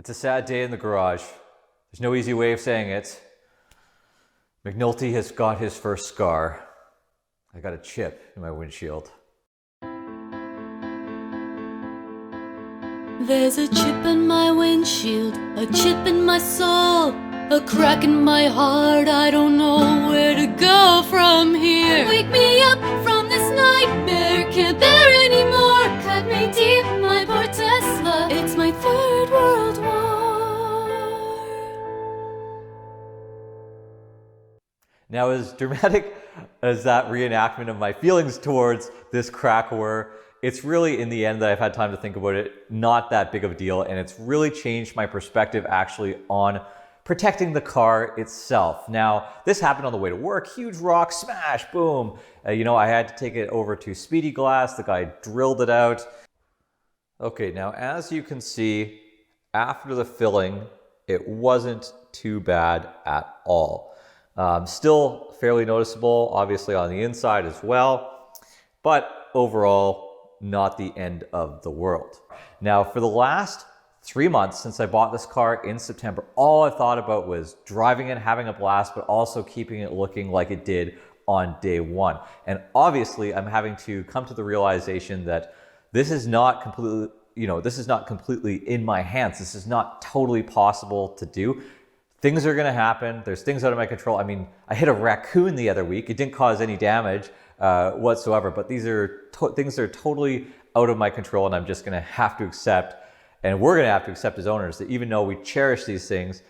It's a sad day in the garage. There's no easy way of saying it. McNulty has got his first scar. I got a chip in my windshield. There's a chip in my windshield, a chip in my soul, a crack in my heart. I don't know where to go from here. Wake me up from this nightmare, can't bear anymore. Cut me deep, my poor Tesla, it's my third world war. Now, as dramatic as that reenactment of my feelings towards this crack were, it's really, in the end, that I've had time to think about it, not that big of a deal, and it's really changed my perspective actually on protecting the car itself. Now, this happened on the way to work, huge rock, smash, boom. I had to take it over to Speedy Glass, the guy drilled it out. Okay, now as you can see, after the filling, it wasn't too bad at all. Still fairly noticeable, obviously on the inside as well, but overall, not the end of the world. Now, for the last 3 months since I bought this car in September, all I thought about was driving it, having a blast, but also keeping it looking like it did on day one. And obviously, I'm having to come to the realization that this is not completely, in my hands. This is not totally possible to do. Things are gonna happen. There's things out of my control. I mean, I hit a raccoon the other week. It didn't cause any damage whatsoever, but these are things that are totally out of my control, and I'm just gonna have to accept, and we're gonna have to accept as owners, that even though we cherish these things,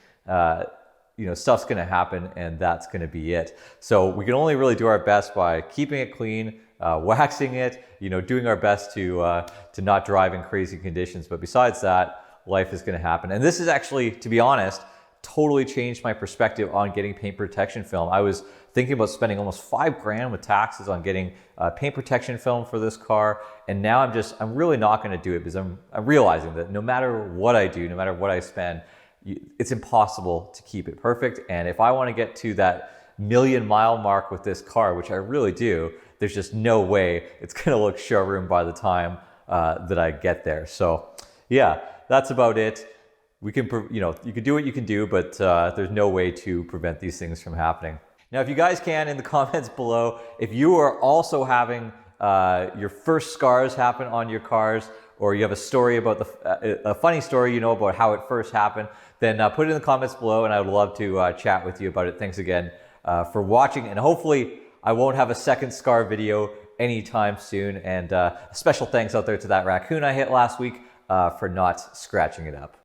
stuff's gonna happen, and that's gonna be it. So we can only really do our best by keeping it clean, waxing it, doing our best to not drive in crazy conditions. But besides that, life is gonna happen. And this is actually, to be honest, totally changed my perspective on getting paint protection film. I was thinking about spending almost $5 grand with taxes on getting paint protection film for this car, and now I'm really not going to do it, because I'm realizing that no matter what I do, no matter what I spend, it's impossible to keep it perfect. And if I want to get to that million-mile mark with this car, which I really do, there's just no way it's going to look showroom by the time that I get there. So yeah, that's about it. We can, you can do what you can do, but there's no way to prevent these things from happening. Now, if you guys can, in the comments below, if you are also having your first scars happen on your cars, or you have a story about a funny story, about how it first happened, then put it in the comments below, and I would love to chat with you about it. Thanks again for watching, and hopefully I won't have a second scar video anytime soon. And a special thanks out there to that raccoon I hit last week for not scratching it up.